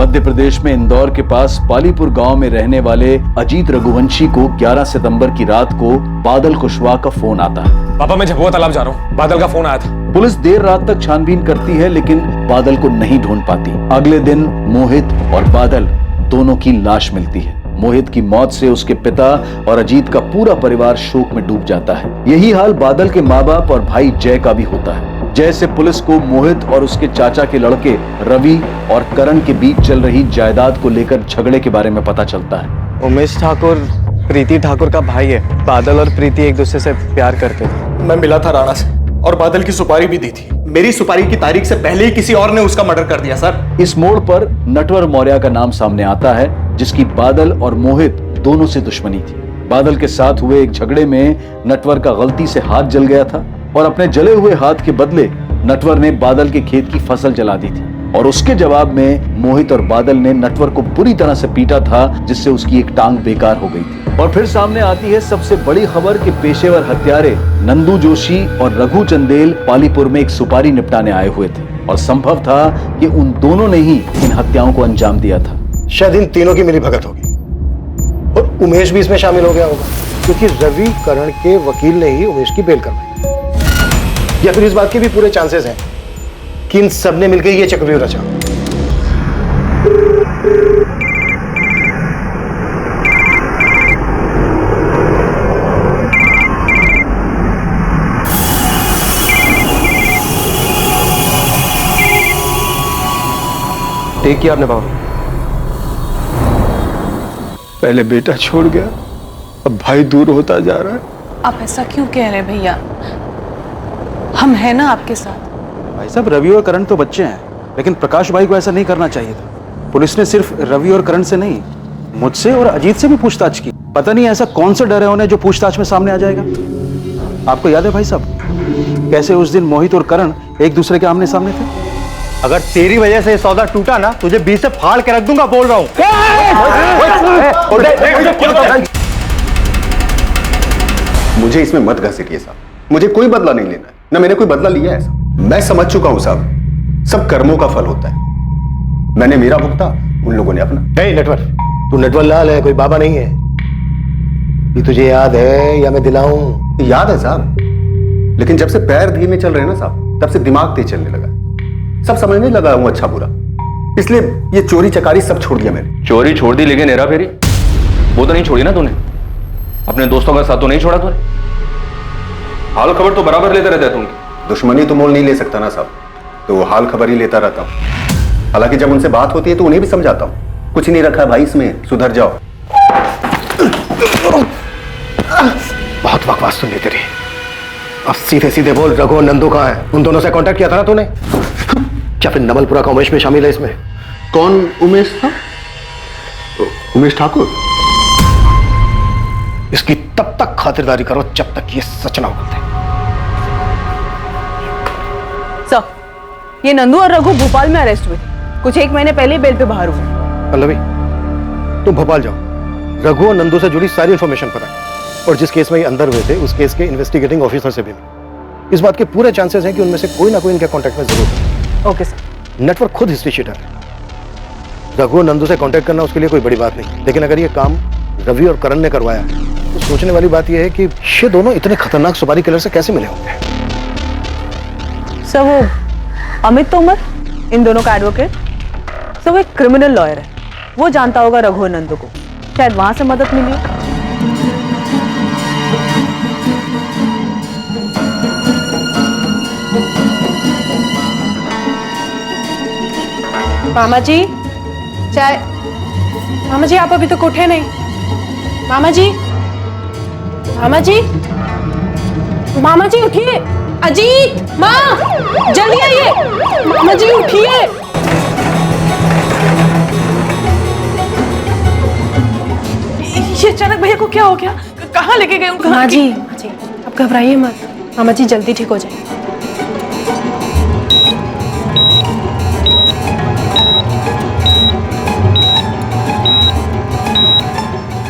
मध्य प्रदेश में इंदौर के पास पालीपुर गांव में रहने वाले अजीत रघुवंशी को 11 सितंबर की रात को बादल कुशवाहा का फोन आता है। पापा मैं झबुआ तालाब जा रहा हूँ, बादल का फोन आया था। पुलिस देर रात तक छानबीन करती है लेकिन बादल को नहीं ढूंढ पाती। अगले दिन मोहित और बादल दोनों की लाश मिलती है। मोहित की मौत से उसके पिता और अजीत का पूरा परिवार शोक में डूब जाता है। यही हाल बादल के माँ बाप और भाई जय का भी होता है। जय से पुलिस को मोहित और उसके चाचा के लड़के रवि और करण के बीच चल रही जायदाद को लेकर झगड़े के बारे में पता चलता है। उमेश ठाकुर प्रीति ठाकुर का भाई है। बादल और प्रीति एक दूसरे से प्यार करते थे। मैं मिला था राणा से और बादल की सुपारी भी दी थी। मेरी सुपारी की तारीख से पहले ही किसी और ने उसका मर्डर कर दिया सर। इस मोड़ पर नटवर मौर्य का नाम सामने आता है जिसकी बादल और मोहित दोनों से दुश्मनी थी। बादल के साथ हुए एक झगड़े में नटवर का गलती से हाथ जल गया था और अपने जले हुए हाथ के बदले नटवर ने बादल के खेत की फसल जला दी थी और उसके जवाब में मोहित और बादल ने नटवर को बुरी तरह से पीटा था जिससे उसकी एक टांग बेकार हो गई थी। और फिर सामने आती है सबसे बड़ी खबर कि पेशेवर हत्यारे नंदू जोशी और रघु चंदेल पालीपुर में एक सुपारी निपटाने आए हुए थे और संभव था कि उन दोनों ने ही इन हत्याओं को अंजाम दिया था। शायद इन तीनों की मिलीभगत होगी और उमेश भी इसमें शामिल हो गया होगा क्योंकि रवि करण के वकील ने ही उमेश की बेल करवाई। या फिर इस बात के भी पूरे चांसेस हैं कि इन सब ने मिलकर ये चक्रव्यूह रचा। ठीक किया आपने बाबा। पहले बेटा छोड़ गया, अब भाई दूर होता जा रहा है। आप ऐसा क्यों कह रहे हैं भैया? हम हैं ना आपके साथ। भाई साहब रवि और करण तो बच्चे हैं लेकिन प्रकाश भाई को ऐसा नहीं करना चाहिए था। पुलिस ने सिर्फ रवि और करण से नहीं मुझसे और अजीत से भी पूछताछ की। पता नहीं ऐसा कौन सा डर है उन्हें जो पूछताछ में सामने आ जाएगा। आपको याद है भाई साहब कैसे उस दिन मोहित और करण एक दूसरे के आमने सामने थे? अगर तेरी वजह से ये सौदा टूटा ना तुझे बीच से फाड़ के रख दूंगा, बोल रहा हूं। मुझे इसमें मत घसीटिए साहब, मुझे कोई बदला नहीं लेना है, ना मैंने कोई बदला लिया है साहब। मैं समझ चुका हूं साहब, सब कर्मों का फल होता है। मैंने मेरा भुगता, उन लोगों ने अपना। नहीं नटवर, तू नटवर लाल है, कोई बाबा नहीं है। ये तुझे याद है या मैं दिलाऊं? याद है साहब, लेकिन जब से पैर धीमे चल रहे हैं ना साहब तब से दिमाग तेज चलने लगा। सब समझने लगा हूं अच्छा बुरा, इसलिए ये चोरी चकारी सब छोड़ दिया मैंने। चोरी छोड़ दी लेकिन हेरा फेरी वो तो नहीं छोड़ी ना तूने। अपने दोस्तों का साथ तो नहीं छोड़ा तूने। हाल खबर तो बराबर लेते रहते तुम। दुश्मनी तो मोल नहीं ले सकता ना साहब, तो हाल खबर ही लेता रहता हूं। हालांकि जब उनसे बात होती है तो उन्हें भी समझाता हूं, कुछ नहीं रखा भाई इसमें, सुधर जाओ। बहुत बकवास सुन लेते रहे। अब सीधे सीधे बोल, रघु और नंदू कहाँ है? उन दोनों से कांटेक्ट किया था ना तूने? क्या फिर नमलपुरा का उमेश में शामिल है इसमें? कौन उमेश था? उमेश ठाकुर। इसकी तब तक खातिरदारी करो जब तक ये सच ना बोलते। सर, ये नंदू और रघु भोपाल में अरेस्ट हुए थे। कुछ एक महीने पहले बेल पे बाहर हुए। पल्लवी, तुम भोपाल जाओ, रघु और नंदू से जुड़ी सारी इंफॉर्मेशन पता और जिस केस में ये अंदर हुए थे उस केस के इन्वेस्टिगेटिंग ऑफिसर से भी मिलो। इस बात के पूरे चांसेस हैं कि उनमें से कोई ना कोई इनके कांटेक्ट में जरूर है। Okay sir. नेटवर्क खुद हिस्ट्री शीटर है। रघु और नंदू से कांटेक्ट करना उसके लिए कोई बड़ी बात नहीं, लेकिन अगर ये काम रवि और करण ने करवाया तो सोचने वाली बात यह है कि ये दोनों इतने खतरनाक सुपारी किलर से कैसे मिले होंगे। सर वो अमित तोमर, इन दोनों का एडवोकेट, सर वो एक क्रिमिनल लॉयर है। वो जानता होगा रघु और नंदू को, शायद वहां से मदद मिली। मामा जी चाय। मामा जी आप अभी तक उठे नहीं। मामा जी, मामा जी, मामा जी उठिए। अजीत, माँ जल्दी आइए। मामा जी उठिए। ये अचानक भैया को क्या हो गया? कहाँ लेके गए? माँ जी आप घबराइए मत, मामा जी जल्दी ठीक हो जाए।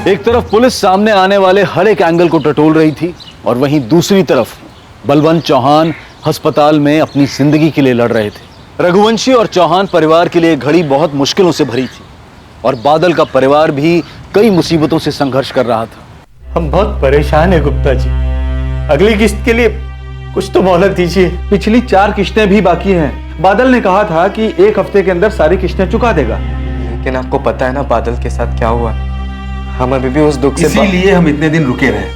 एक तरफ पुलिस सामने आने वाले हर एक एंगल को टटोल रही थी और वहीं दूसरी तरफ बलवंत चौहान अस्पताल में अपनी जिंदगी के लिए लड़ रहे थे। रघुवंशी और चौहान परिवार के लिए घड़ी बहुत मुश्किलों से भरी थी और बादल का परिवार भी कई मुसीबतों से संघर्ष कर रहा था। हम बहुत परेशान हैं गुप्ता जी, अगली किस्त के लिए कुछ तो मोहलत दीजिए। पिछली 4 किस्तें भी बाकी हैं। बादल ने कहा था कि 1 हफ्ते के अंदर सारी किस्तें चुका देगा। लेकिन आपको पता है ना बादल के साथ क्या हुआ? हम अभी भी उस दुख से इसीलिए हम इतने दिन रुके रहे,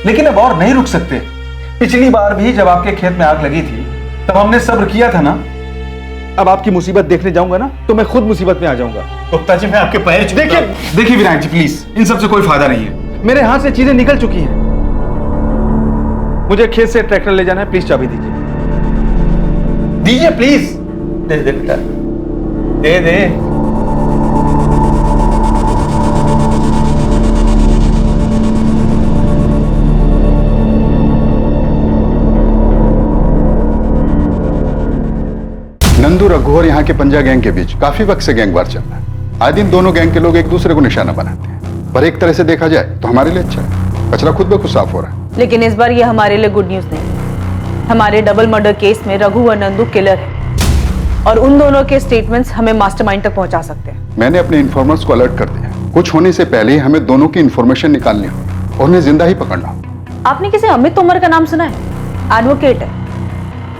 लेकिन अब और नहीं रुक सकते। पिछली बार भी जब आपके खेत में आग लगी थी तब हमने सब्र किया था ना। अब आपकी मुसीबत देखने जाऊंगा ना तो मैं खुद मुसीबत में आ जाऊंगा। गुप्ता जी मैं आपके पैर छूता हूं। देखिए विनायक जी प्लीज, इन सब से कोई फायदा नहीं है। मेरे हाथ से चीजें निकल चुकी हैं। मुझे खेत से ट्रैक्टर ले जाना है, प्लीज चाबी दीजिए। दीजिए प्लीज। दे दे बेटा, दे दे। नंदू, रघु और यहाँ के पंजा गैंग के बीच काफी वक्त से गैंग वार चल रहा है। आए दिन दोनों गैंग के लोग एक दूसरे को निशाना बनाते हैं, पर एक तरह से देखा जाए तो हमारे लिए अच्छा है। कचरा खुद ब खुद साफ हो रहा है। लेकिन इस बार ये हमारे लिए गुड न्यूज नहीं। हमारे डबल मर्डर केस में रघु और नंदू किलर है और उन दोनों के स्टेटमेंट्स हमें मास्टरमाइंड तक पहुंचा सकते हैं। मैंने अपने इन्फॉर्मर्स को अलर्ट कर दिया। कुछ होने से पहले ही हमें दोनों की इन्फॉर्मेशन निकालनी हो और उन्हें जिंदा ही पकड़ना हो। आपने किसी अमित तोमर का नाम सुना है? एडवोकेट है।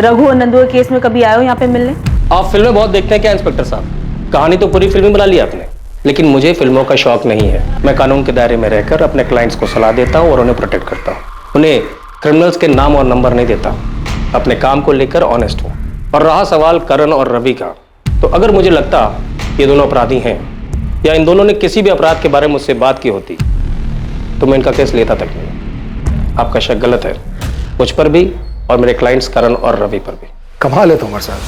रघु और नंदू के केस में कभी आए हो यहाँ पे मिलने? आप फिल्में बहुत देखते हैं क्या इंस्पेक्टर साहब? कहानी तो पूरी फिल्म बना ली आपने, लेकिन मुझे फिल्मों का शौक नहीं है। मैं कानून के दायरे में रहकर अपने क्लाइंट्स को सलाह देता हूँ और उन्हें प्रोटेक्ट करता हूँ। उन्हें क्रिमिनल्स के नाम और नंबर नहीं देता। अपने काम को लेकर ऑनेस्ट हूँ। और रहा सवाल करण और रवि का, तो अगर मुझे लगता ये दोनों अपराधी हैं या इन दोनों ने किसी भी अपराध के बारे में मुझसे बात की होती तो मैं इनका केस लेता तक नहीं। आपका शक गलत है, मुझ पर भी और मेरे क्लाइंट्स करण और रवि पर भी। कमाल है तोमर साहब,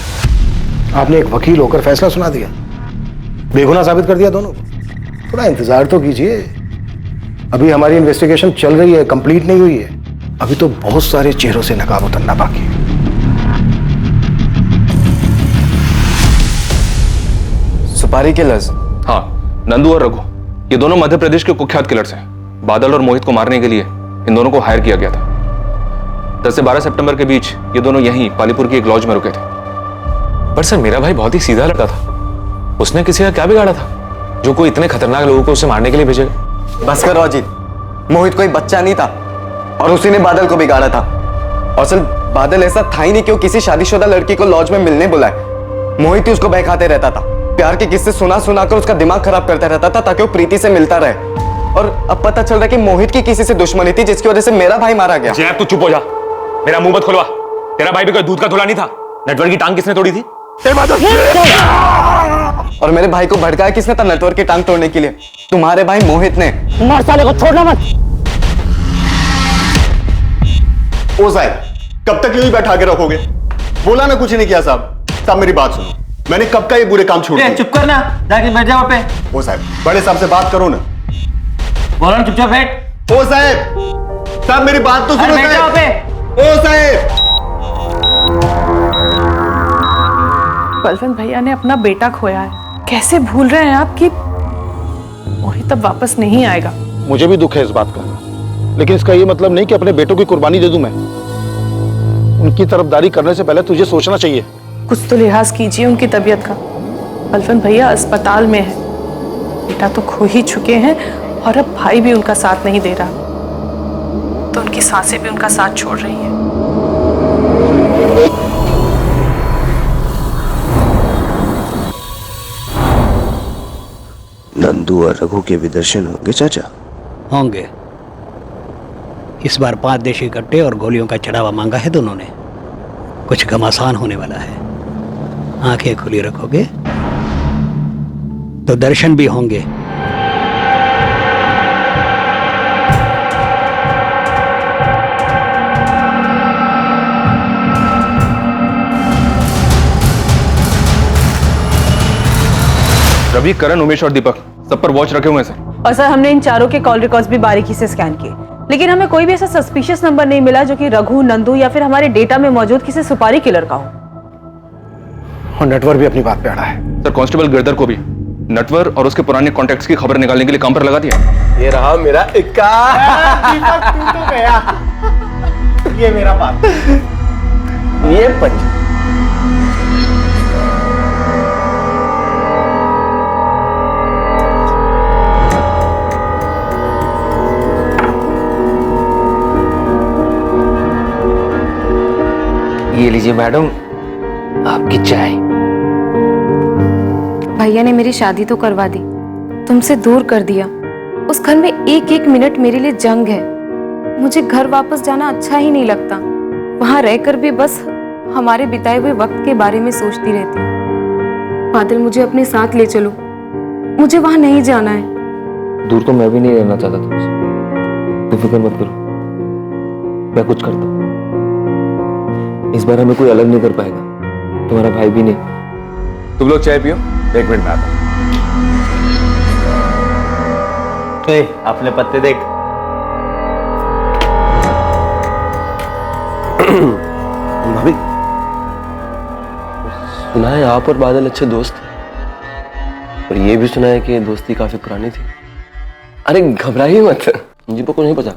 आपने एक वकील होकर फैसला सुना दिया, बेगुनाह साबित कर दिया दोनों को। थोड़ा इंतजार तो कीजिए, अभी हमारी इन्वेस्टिगेशन चल रही है, कंप्लीट नहीं हुई है। अभी तो बहुत सारे चेहरों से नकाब उतरना बाकी है। सुपारी किलर्स? हाँ, नंदू और रघु ये दोनों मध्य प्रदेश के कुख्यात किलर्स हैं। बादल और मोहित को मारने के लिए इन दोनों को हायर किया गया था। 10 से 12 सितंबर के बीच ये दोनों यहीं पालीपुर की एक लॉज में रुके थे। पर सर मेरा भाई बहुत ही सीधा लड़का था, उसने किसी का क्या बिगाड़ा था जो कोई इतने खतरनाक लोगों को उसे मारने के लिए भेजेगा? बस करो अजीत, मोहित कोई बच्चा नहीं था और उसी ने बादल को बिगाड़ा था। और सिर्फ बादल ऐसा था ही नहीं कि वो किसी शादीशुदा लड़की को लॉज में मिलने बुलाए। मोहित ही उसको बहकाते रहता था, प्यार के किस्से सुना कर उसका दिमाग खराब करता रहता था ताकि वो प्रीति से मिलता रहे। और अब पता चल रहा है कि मोहित की किसी से दुश्मनी थी जिसकी वजह से मेरा भाई मारा गया। जैब तू चुप हो जा, मेरा मुंह मत खुलवा। तेरा भाई भी कोई दूध का धुला नहीं था। नेटवर्क की टांग किसने तोड़ी थी? और मेरे भाई को भड़काया किसने था नेटवर्क की टांग तोड़ने के लिए? तुम्हारे भाई मोहित ने। मार साले को, छोड़ना मत। ओ साहब, कब तक यूं ही बैठा के रखोगे? बोला मैं कुछ नहीं किया साहब। साहब मेरी बात सुनो, मैंने कब का ये बुरे काम छोड़ दिए? चुप करना, जाके बैठ जा वहां पे। ओ साहब, बड़े साहब से बात करो ना। बोलो ना, चुपचाप बैठ। ओ साहब, साहब मेरी बात तो सुनो साहब। ओ साहब, बलवंत भैया ने अपना बेटा खोया है। कैसे भूल रहे हैं आप कि मोहित अब वापस नहीं आएगा? मुझे भी दुख है इस बात का, लेकिन इसका ये मतलब नहीं कि अपने बेटों की कुर्बानी दे दूं मैं। उनकी तरफदारी करने से पहले तुझे सोचना चाहिए। कुछ तो लिहाज कीजिए उनकी तबीयत का। बलवंत भैया अस्पताल में है, बेटा तो खो ही चुके हैं और अब भाई भी उनका साथ नहीं दे रहा, तो उनकी सांसें भी उनका साथ छोड़ रही हैं। नंदू और रघु के भी दर्शन होंगे चाचा? होंगे। इस बार 5 देशी कट्टे और गोलियों का चढ़ावा मांगा है दोनों ने। कुछ घमासान होने वाला है। आंखें खुली रखोगे तो दर्शन भी होंगे। रवि, करण, उमेश और दीपक सब पर वॉच रखे हुए हैं सर। और सर हमने इन चारों के कॉल रिकॉर्ड्स भी बारीकी से स्कैन किए, लेकिन हमें कोई भी ऐसा सस्पिशियस नंबर नहीं मिला जो कि रघु, नंदू या फिर हमारे डेटा में मौजूद किसी सुपारी किलर का हो। और नटवर भी अपनी बात पे अड़ा है। सर, कांस्टेबल गिरधर को भी नटवर और उसके पुराने कॉन्टैक्ट्स की खबर निकालने के लिए काम पर लगा दिया। ये रहा मेरा इक्का। तू तो गया। ये मेरा बात, ये पंच। लीजिए मैडम, आपकी चाय। भैया ने मेरी शादी तो करवा दी, तुमसे दूर कर दिया। उस घर में एक एक मिनट मेरे लिए जंग है। मुझे घर वापस जाना अच्छा ही नहीं लगता। वहां रहकर भी बस हमारे बिताए हुए वक्त के बारे में सोचती रहती हूँ। बादल, मुझे अपने साथ ले चलो, मुझे वहां नहीं जाना है। दूर तो मैं भी नहीं रहना चाहता तुमसे, तो फिक्र मत करो, मैं कुछ करता हूँ। इस बार हमें कोई अलग नहीं कर पाएगा, तुम्हारा भाई भी नहीं। तुम लोग चाय पियो, 1 मिनट में आता हूं। अपने पत्ते देख। भाभी, सुना है आप और बादल अच्छे दोस्त हैं, और ये भी सुना है कि दोस्ती काफी पुरानी थी। अरे घबराइए मत, मुझे को नहीं पता,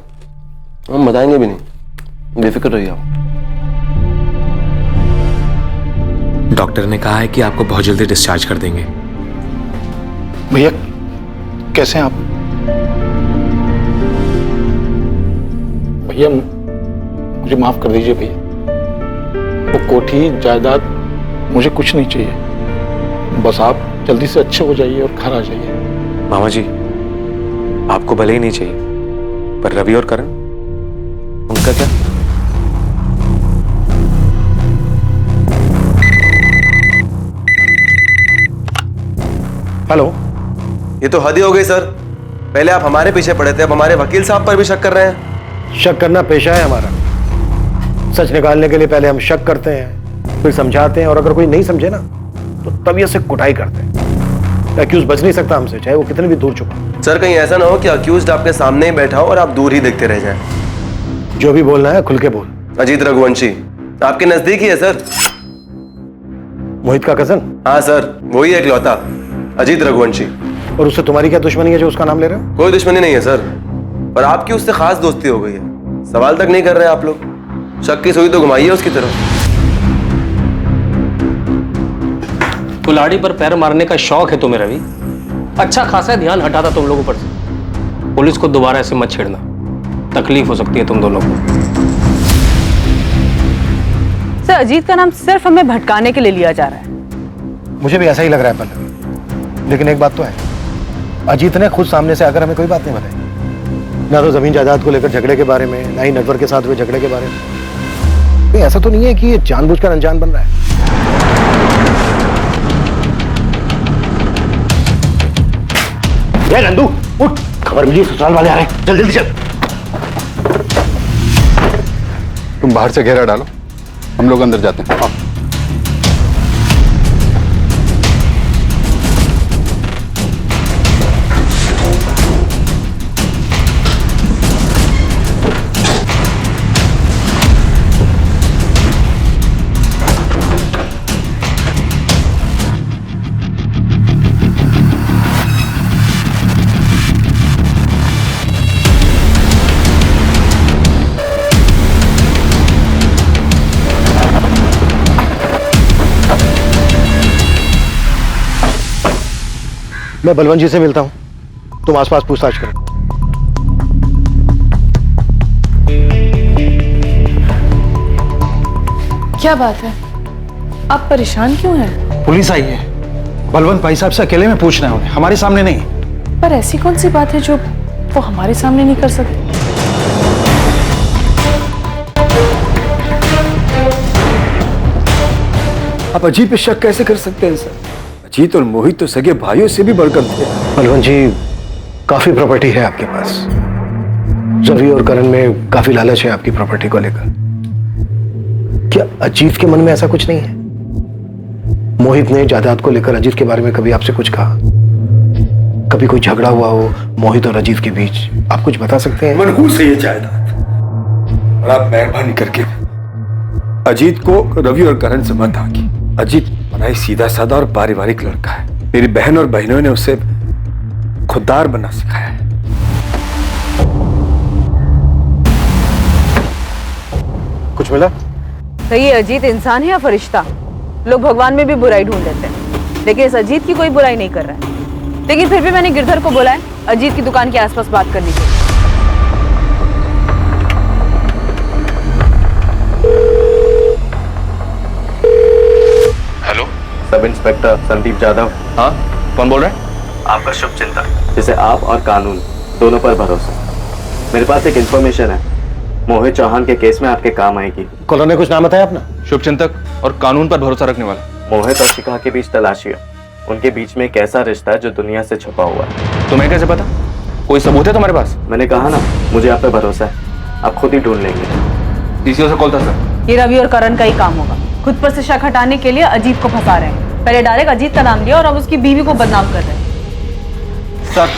हम बताएंगे भी नहीं, बेफिक्र रहिए आप। डॉक्टर ने कहा है कि आपको बहुत जल्दी डिस्चार्ज कर देंगे। भैया कैसे हैं आप? भैया मुझे माफ कर दीजिए भैया, वो कोठी जायदाद मुझे कुछ नहीं चाहिए, बस आप जल्दी से अच्छे हो जाइए और घर आ जाइए। मामा जी, आपको भले ही नहीं चाहिए, पर रवि और करण, उनका क्या? हेलो। ये तो हद ही हो गई सर, पहले आप हमारे पीछे पड़े थे, अब हमारे वकील साहब पर भी शक कर रहे हैं। शक करना पेशा है हमारा। सच निकालने के लिए पहले हम शक करते हैं, फिर समझाते हैं, और अगर कोई नहीं समझे ना तो तभी से कुटाई करते हैं। अक्यूज बच नहीं सकता हमसे, चाहे वो कितने भी दूर छुपा। सर कहीं ऐसा ना हो कि अक्यूज्ड आपके सामने ही बैठा हो और आप दूर ही देखते रह जाएं। जो भी बोलना है खुल के बोल। अजीत रघुवंशी आपके नजदीक ही है सर। मोहित का कजन? हाँ सर, वही है इकलौता, अजीत रघुवंशी। और उससे तुम्हारी क्या दुश्मनी है जो उसका नाम ले रहे हो? कोई दुश्मनी नहीं है सर, पर आपकी उससे खास दोस्ती हो गई है। सवाल तक नहीं कर रहे आप लोग, शक की सुई तो घुमाइए उसकी तरफ। कुल्हाड़ी पर पैर मारने का शौक है तुम्हें रवि? अच्छा खासा ध्यान हटाता तुम लोगों पर से। पुलिस को दोबारा ऐसे मत छेड़ना, तकलीफ हो सकती है तुम दोनों को। सर, अजीत का नाम सिर्फ हमें भटकाने के लिए लिया जा रहा है। मुझे भी ऐसा ही लग रहा है पल्लवी, लेकिन एक बात तो है, अजीत ने खुद सामने से आकर हमें कोई बात नहीं बताई, ना तो जमीन जायदाद को लेकर झगड़े के बारे में, ना ही नेटवर्क के साथ हुए झगड़े के बारे में। तो ऐसा तो नहीं है कि ये जानबूझकर अनजान बन रहा है। नंदू उठ, खबर मिली ससुराल वाले आ रहे हैं, जल्दी चल। तुम बाहर से घेरा डालो, हम लोग अंदर जाते हैं। मैं बलवंत जी से मिलता हूं, तुम आसपास पूछताछ करो। क्या बात है, आप परेशान क्यों हैं? पुलिस आई है, बलवंत भाई साहब से अकेले में पूछना है उन्हें, हमारे सामने नहीं। पर ऐसी कौन सी बात है जो वो हमारे सामने नहीं कर सकते? आप अजीत पे शक कैसे कर सकते हैं सर? अजीत और मोहित तो सगे भाइयों से भी बढ़कर थे। बलवंत जी, काफी प्रॉपर्टी है आपके पास, रवि और करण में काफी लालच है आपकी प्रॉपर्टी को लेकर। क्या अजीत के मन में ऐसा कुछ नहीं है? मोहित ने जायदाद को लेकर अजीत के बारे में कभी आपसे कुछ कहा? कभी कोई झगड़ा हुआ हो मोहित और अजीत के बीच? आप कुछ बता सकते हैं? मनहूस है ये जायदाद, और आप मेहरबानी करके अजीत को रवि और करण से मत आकी। अजीत बड़ा ही सीधा साधा और पारिवारिक लड़का है। मेरी बहन और बहनों ने उसे खुददार बनना सिखाया है। कुछ मिला? तो ये अजीत इंसान है या फरिश्ता? लोग भगवान में भी बुराई ढूंढ लेते हैं, लेकिन इस अजीत की कोई बुराई नहीं कर रहा है। लेकिन फिर भी मैंने गिरधर को बोला है अजीत की दुकान के आसपास बात करने के लिए। Sub inspector Sandeep Jadhav. हाँ, कौन बोल रहे हैं? आपका शुभ चिंतक, जिसे आप और कानून दोनों पर भरोसा। मेरे पास एक इंफॉर्मेशन है, मोहित चौहान के केस में आपके काम आएगी। कॉलोनी ने कुछ नाम बताया अपना? शुभचिंतक और कानून पर भरोसा रखने वाला। मोहित और शिखा के बीच तलाशी है, उनके बीच में एक ऐसा रिश्ता है जो दुनिया से छुपा हुआ है। तुम्हें कैसे पता? कोई सबूत है तुम्हारे पास? मैंने कहा ना, मुझे आप पे भरोसा है, आप खुद ही ढूंढ लेंगे। सीसीओ से कॉल था सर। ये रवि और करण का ही काम होगा। खुद पर से शक हटाने के लिए अजीत को फंसा रहे हैं। पहले डायरेक्ट अजीत का नाम लिया और अब उसकी बीवी को बदनाम कर रहे हैं। सर,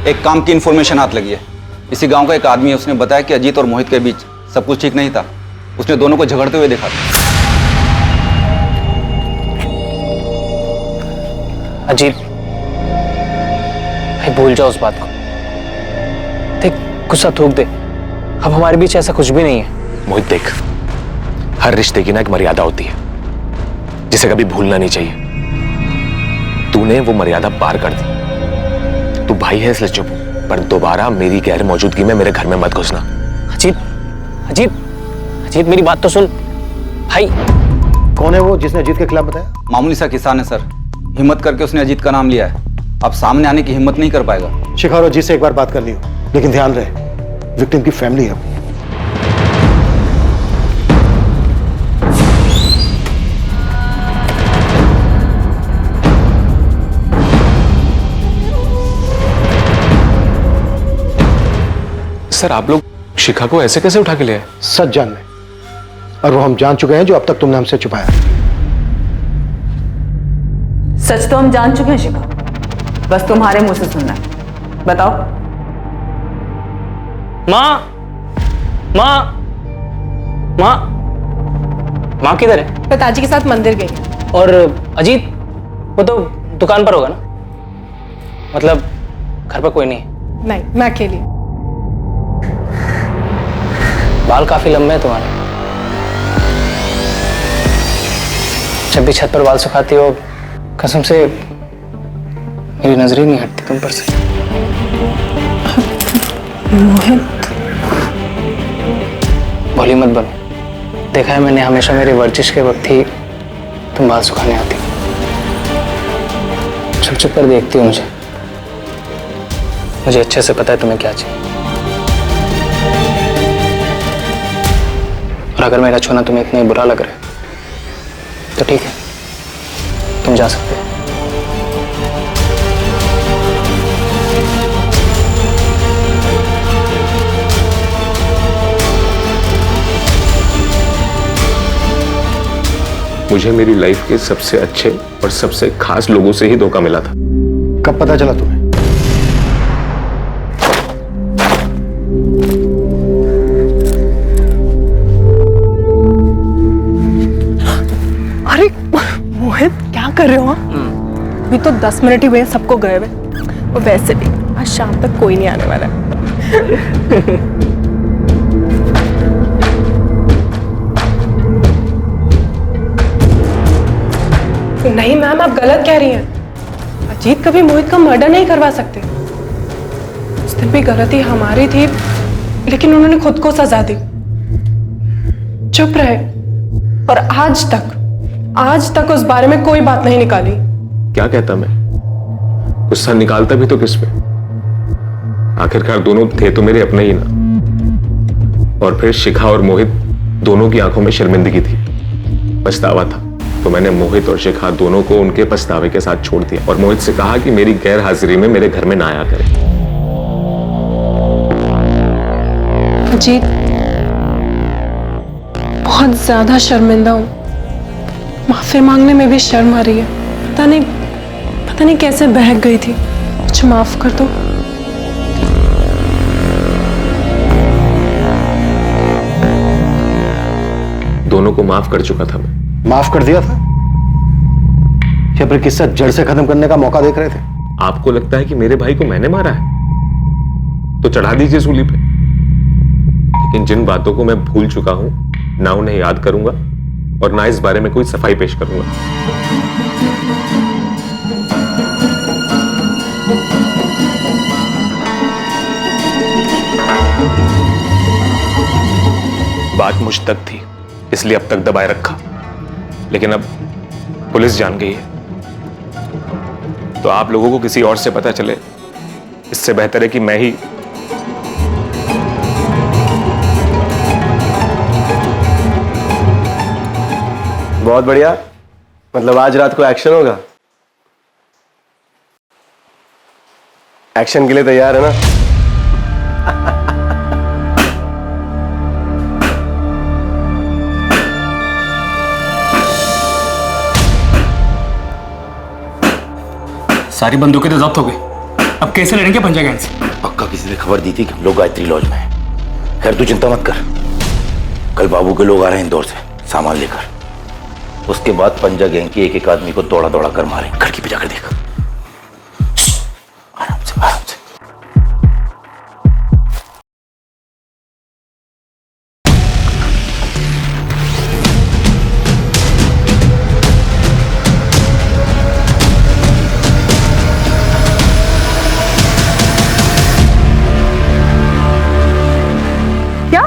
एक काम की इन्फॉर्मेशन हाथ लगी है। इसी गांव का एक आदमी है, उसने बताया कि अजीत और मोहित के बीच सब कुछ ठीक नहीं था। उसने दोनों को झगड़ते हुए देखा था। अजीत भाई, भूल जाओ उस बात को। देख, गुस्सा थूक दे। अब हमारे बीच ऐसा कुछ भी नहीं है। मोहित देख, हर रिश्ते की ना एक मर्यादा होती है जिसे कभी भूलना नहीं चाहिए। तूने वो मर्यादा पार कर दी। तू भाई है इसलिए चुप, पर दोबारा मेरी गैर मौजूदगी में मेरे घर में मत घुसना। अजीत, अजीत, अजीत, मेरी बात तो सुन भाई। कौन है वो जिसने अजीत के खिलाफ बताया? मामूली सा किसान है सर, हिम्मत करके उसने अजीत का नाम लिया है। अब सामने आने की हिम्मत नहीं कर पाएगा। शिखा और अजीत से एक बार बात कर लियो, लेकिन ध्यान रहे विक्टिम की फैमिली है। सर, आप लोग शिखा को ऐसे कैसे उठा के ले आए? सच जानने, और वो हम जान चुके हैं जो अब तक तुमने हमसे छुपाया। सच तो हम जान चुके हैं शिखा, बस तुम्हारे मुंह से सुनना है। बताओ। माँ, माँ, माँ, माँ किधर है? पिताजी के साथ मंदिर गई। और अजीत, वो तो दुकान पर होगा ना? मतलब घर पर कोई नहीं है? नहीं, मैं अकेली। बाल काफी लंबे हैं तुम्हारे। जब भी छत पर बाल सुखाती हो, कसम से मेरी नजर ही नहीं हटती तुम पर से। मोहित, भोली मत बनो। देखा है मैंने, हमेशा मेरी वर्जिश के वक्त ही तुम बाल सुखाने आती हो। छुप छुप कर देखती हो मुझे। मुझे अच्छे से पता है तुम्हें क्या चाहिए। और अगर मेरा छूना तुम्हें इतना ही बुरा लग रहा है तो ठीक है, तुम जा सकते हो। मुझे मेरी लाइफ के सबसे अच्छे और सबसे खास लोगों से ही धोखा मिला था। कब पता चला तुम्हें? अरे मोहित, क्या कर रहे हो? अभी तो 10 मिनट ही हुए, सबको गए हुए। और वैसे भी आज शाम तक कोई नहीं आने वाला है। नहीं मैम, आप गलत कह रही हैं। अजीत कभी मोहित का मर्डर नहीं करवा सकते। उस दिन भी गलती हमारी थी, लेकिन उन्होंने खुद को सजा दी। चुप रहे, और आज तक उस बारे में कोई बात नहीं निकाली। क्या कहता मैं? गुस्सा निकालता भी तो किस पे? आखिरकार दोनों थे तो मेरे अपने ही ना। और फिर शिखा और मोहित दोनों की आंखों में शर्मिंदगी थी, पछतावा था। तो मैंने मोहित और शिखा दोनों को उनके पछतावे के साथ छोड़ दिया और मोहित से कहा कि मेरी गैर हाजिरी में मेरे घर में ना आया करे। अजीत, बहुत ज्यादा शर्मिंदा हूं। माफी मांगने में भी शर्म आ रही है। पता नहीं कैसे बहक गई थी। मुझे माफ कर दो। दोनों को माफ कर चुका था मैं। माफ कर दिया था या फिर किस्सा जड़ से खत्म करने का मौका देख रहे थे? आपको लगता है कि मेरे भाई को मैंने मारा है तो चढ़ा दीजिए सूली पे, लेकिन जिन बातों को मैं भूल चुका हूं ना उन्हें याद करूंगा और ना इस बारे में कोई सफाई पेश करूंगा। बात मुझ तक थी इसलिए अब तक दबाए रखा, लेकिन अब पुलिस जान गई है, तो आप लोगों को किसी और से पता चले, इससे बेहतर है कि मैं ही। बहुत बढ़िया, मतलब आज रात को एक्शन होगा। एक्शन के लिए तैयार है ना? सारी बंदूकें तो जब्त हो गई, अब कैसे लड़ेंगे पंजा गैंग से? पक्का किसी ने खबर दी थी कि हम लोग गायत्री लॉज में हैं। खैर तू चिंता मत कर, कल बाबू के लोग आ रहे हैं इंदौर से सामान लेकर। उसके बाद पंजा गैंग की एक एक आदमी को दौड़ा दौड़ा कर मारे। खिड़की पे जाकर देख। आराम से आराम से। क्या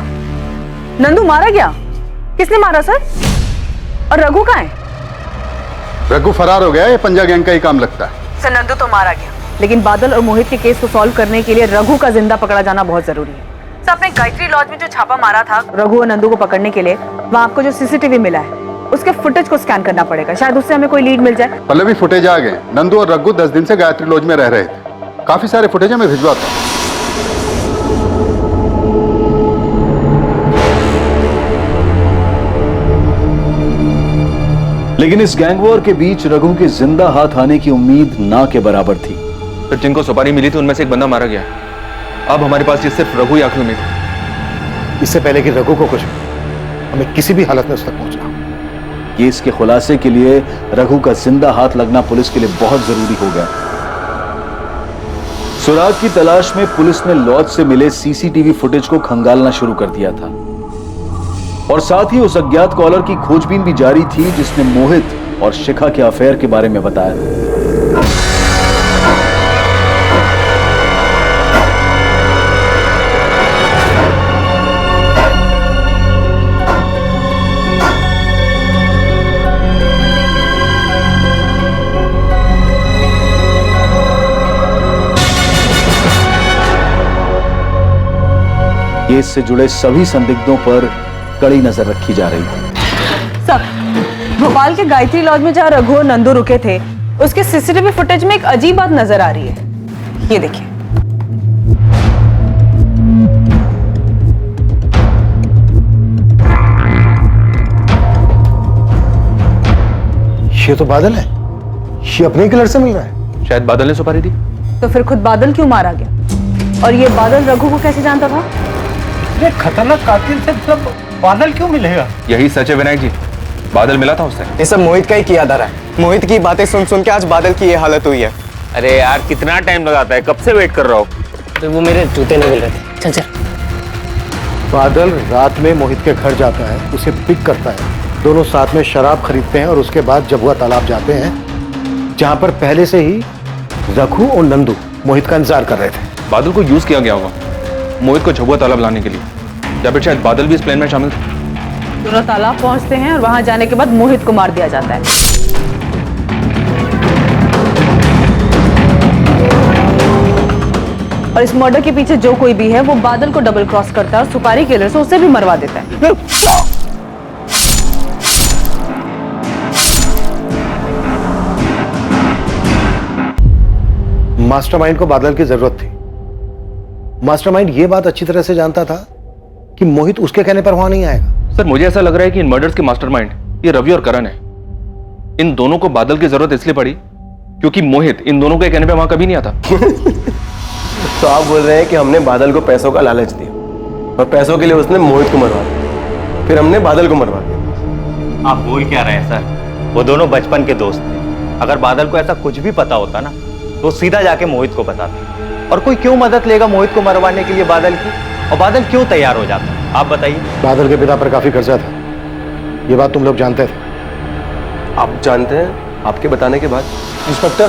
नंदू मारा गया? किसने मारा सर? और रघु कहाँ है? रघु फरार हो गया, ये पंजा गैंग का ही काम लगता है। सर नंदू तो मारा गया, लेकिन बादल और मोहित के केस को सॉल्व करने के लिए रघु का जिंदा पकड़ा जाना बहुत जरूरी है। सर आपने गायत्री लॉज में जो छापा मारा था रघु और नंदू को पकड़ने के लिए, वहाँ आपको जो सीसीटीवी मिला है उसके फुटेज को स्कैन करना पड़ेगा, शायद उससे हमें कोई लीड मिल जाए। पहले भी फुटेज आ गए। नंदू और रघु 10 दिन से गायत्री लॉज में रह रहे थे। काफी सारे फुटेज मैं भिजवाता हूँ। लेकिन इस गैंग वॉर के बीच रघु के जिंदा हाथ आने की उम्मीद ना के बराबर थी। फिर जिनको सुपारी मिली थी उनमें से एक बंदा मारा गया। अब हमारे पास ये सिर्फ रघु ही आखिरी उम्मीद है। इससे पहले कि रघु को कुछ, हमें किसी भी हालत में उस तक पहुंचना। केस के खुलासे के लिए रघु का जिंदा हाथ लगना पुलिस के लिए बहुत जरूरी हो गया। सुराग की तलाश में पुलिस ने लॉज से मिले सीसीटीवी फुटेज को खंगालना शुरू कर दिया था और साथ ही उस अज्ञात कॉलर की खोजबीन भी जारी थी जिसने मोहित और शिखा के अफेयर के बारे में बताया। केस से जुड़े सभी संदिग्धों पर कड़ी नजर रखी जा रही थी। सर भोपाल के गायत्री लॉज में जहां रघु और नंदू रुके थे उसके सीसीटीवी फुटेज में एक अजीब बात नजर आ रही है। ये देखिए, ये तो बादल है, ये अपने कलर से मिल रहा है। शायद बादल ने सुपारी दी। तो फिर खुद बादल क्यों मारा गया? और ये बादल रघु को कैसे जानता था? खतरनाक कातिल से मतलब बादल क्यों मिलेगा? यही सच है विनायक जी, बादल मिला था उससे। ये सब मोहित का ही किया धरा है। मोहित की बातें सुन सुन के आज बादल की ये हालत हुई है। अरे यार कितना टाइम लगाता है, कब से वेट कर रहा हूँ। तो वो मेरे जूते नहीं मिल रहे थे। चल चल। बादल रात में मोहित के घर जाता है, उसे पिक करता है, दोनों साथ में शराब खरीदते हैं और उसके बाद जबुआ तालाब जाते हैं जहां पर पहले से ही रघु और नंदू मोहित का इंतजार कर रहे थे। बादल को यूज किया गया होगा मोहित को झबुआ तालाब लाने के लिए, या फिर शायद बादल भी इस प्लान में शामिल थे। दोनों तालाब पहुंचते हैं और वहां जाने के बाद मोहित को मार दिया जाता है। और इस मर्डर के पीछे जो कोई भी है वो बादल को डबल क्रॉस करता है और सुपारी किलर से उसे भी मरवा देता है। मास्टरमाइंड को बादल की जरूरत थी। मास्टरमाइंड ये बात अच्छी तरह से जानता था कि मोहित उसके कहने पर वहां नहीं आएगा। सर मुझे ऐसा लग रहा है कि इन मर्डर्स के मास्टरमाइंड ये रवि और करण है। इन दोनों को बादल की जरूरत इसलिए पड़ी क्योंकि मोहित इन दोनों के कहने पे वहां कभी नहीं आता। तो आप बोल रहे हैं कि हमने बादल को पैसों का लालच दिया और पैसों के लिए उसने मोहित को मरवा दिया, फिर हमने बादल को मरवा दिया। आप बोल क्या रहे हैं सर? वो दोनों बचपन के दोस्त थे। अगर बादल को ऐसा कुछ भी पता होता ना तो सीधा जाके मोहित को बताते। और कोई क्यों मदद लेगा मोहित को मरवाने के लिए बादल की? और बादल क्यों तैयार हो जाता? आप बताइए। बादल के पिता पर काफी कर्जा था, ये बात तुम लोग जानते थे। आप जानते हैं आपके बताने के बाद? इंस्पेक्टर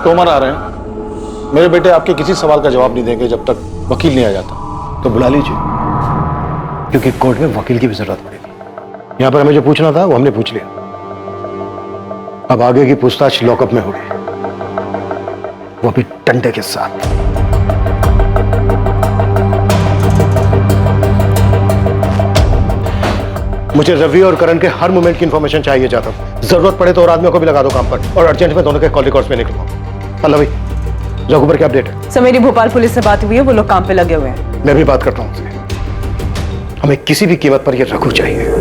तोमर आ रहे हैं। मेरे बेटे आपके किसी सवाल का जवाब नहीं देंगे जब तक वकील नहीं आ जाता। तो बुला लीजिए, क्योंकि कोर्ट में वकील की भी जरूरत पड़ेगी। यहाँ पर हमें जो पूछना था वो हमने पूछ लिया। अब आगे की पूछताछ लॉकअप में होगी, वो भी डंडे के साथ। मुझे रवि और करण के हर मोमेंट की इंफॉर्मेशन चाहिए जाता हूं। जरूरत पड़े तो और आदमियों को भी लगा दो काम पर, और अर्जेंट में दोनों के कॉल रिकॉर्ड्स में निकलो। पल्लवी, रघु पर क्या अपडेट है? सर, मेरी भोपाल पुलिस से बात हुई है, वो लोग काम पे लगे हुए हैं। मैं भी बात करता हूं उनसे। हमें किसी भी कीमत पर ये रघु चाहिए।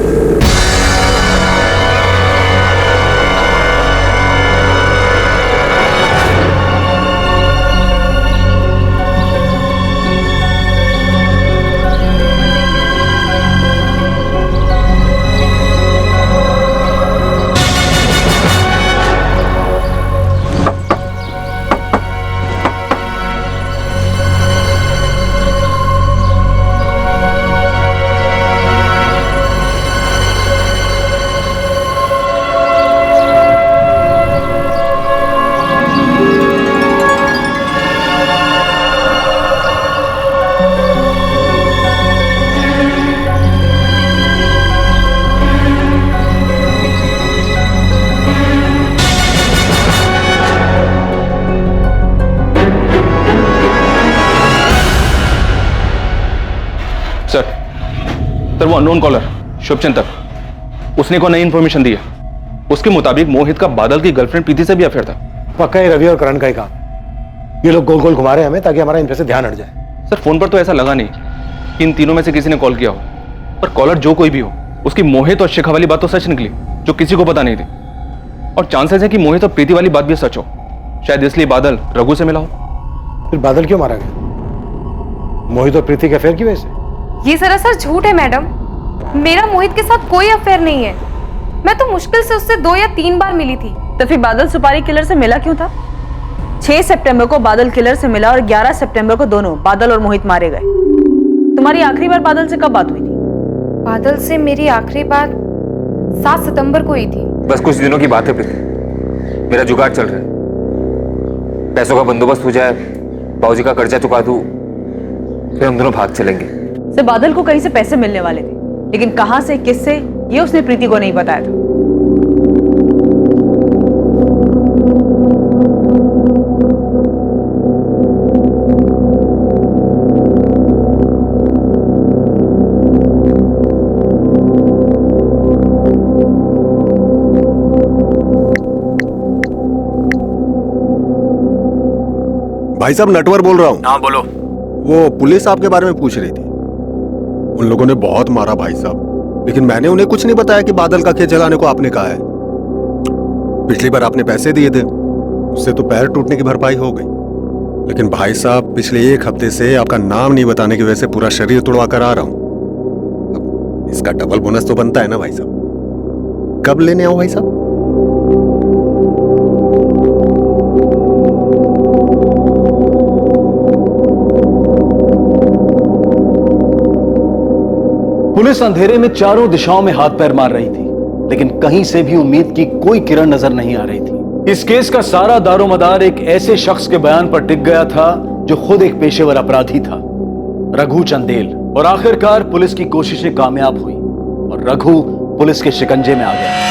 सर, वो अननोन कॉलर शुभचिंतक, उसने को नई इंफॉर्मेशन दी है। उसके मुताबिक मोहित का बादल की गर्लफ्रेंड प्रीति से भी अफेयर था। पक्का ही रवि और करण का ही काम। ये लोग गोल गोल घुमा रहे हैं हमें ताकि हमारा इन पे से ध्यान हट जाए। सर, फोन पर तो ऐसा लगा नहीं कि इन तीनों में से किसी ने कॉल किया हो, पर कॉलर जो कोई भी हो, उसकी मोहित और शिखा वाली बात तो सच निकली, जो किसी को पता नहीं थी। और चांसेस है कि मोहित और प्रीति वाली बात भी सच हो, शायद इसलिए बादल रघु से मिला हो। फिर बादल क्यों मारा गया? मोहित और प्रीति के अफेयर की वजह से? ये सरासर झूठ है मैडम। मेरा मोहित के साथ कोई अफेयर नहीं है। मैं तो मुश्किल से उससे 2 या 3 बार मिली थी। तो फिर बादल सुपारी किलर से मिला क्यों था? 6 सितंबर को बादल किलर से मिला और 11 सितंबर को दोनों बादल और मोहित मारे गए। तुम्हारी आखिरी बार बादल से कब बात हुई थी? बादल से मेरी आखिरी बात 7 सितंबर को हुई थी। बस कुछ दिनों की बात है प्रीति, मेरा जुगाड़ चल रहा है। पैसों का बंदोबस्त हो जाए, बाबूजी का कर्जा चुका दूं, फिर हम दोनों भाग चलेंगे। से बादल को कहीं से पैसे मिलने वाले थे, लेकिन कहां से, किससे, ये उसने प्रीति को नहीं बताया था। भाई साहब, नटवर बोल रहा हूँ। हाँ बोलो। वो पुलिस आपके बारे में पूछ रही थी। उन लोगों ने बहुत मारा भाई साहब, लेकिन मैंने उन्हें कुछ नहीं बताया कि बादल का खेत जलाने को आपने कहा है। पिछली बार आपने पैसे दिए थे, उससे तो पैर टूटने की भरपाई हो गई, लेकिन भाई साहब पिछले 1 हफ्ते से आपका नाम नहीं बताने की वजह से पूरा शरीर तोड़वा कर आ रहा हूं। इसका डबल बोनस तो बनता है ना भाई साहब। कब लेने आओ भाई साहब? पुलिस अंधेरे में चारों दिशाओं में हाथ पैर मार रही थी, लेकिन कहीं से भी उम्मीद की कोई किरण नजर नहीं आ रही थी। इस केस का सारा दारोमदार एक ऐसे शख्स के बयान पर टिक गया था जो खुद एक पेशेवर अपराधी था, रघु चंदेल। और आखिरकार पुलिस की कोशिशें कामयाब हुई और रघु पुलिस के शिकंजे में आ गया।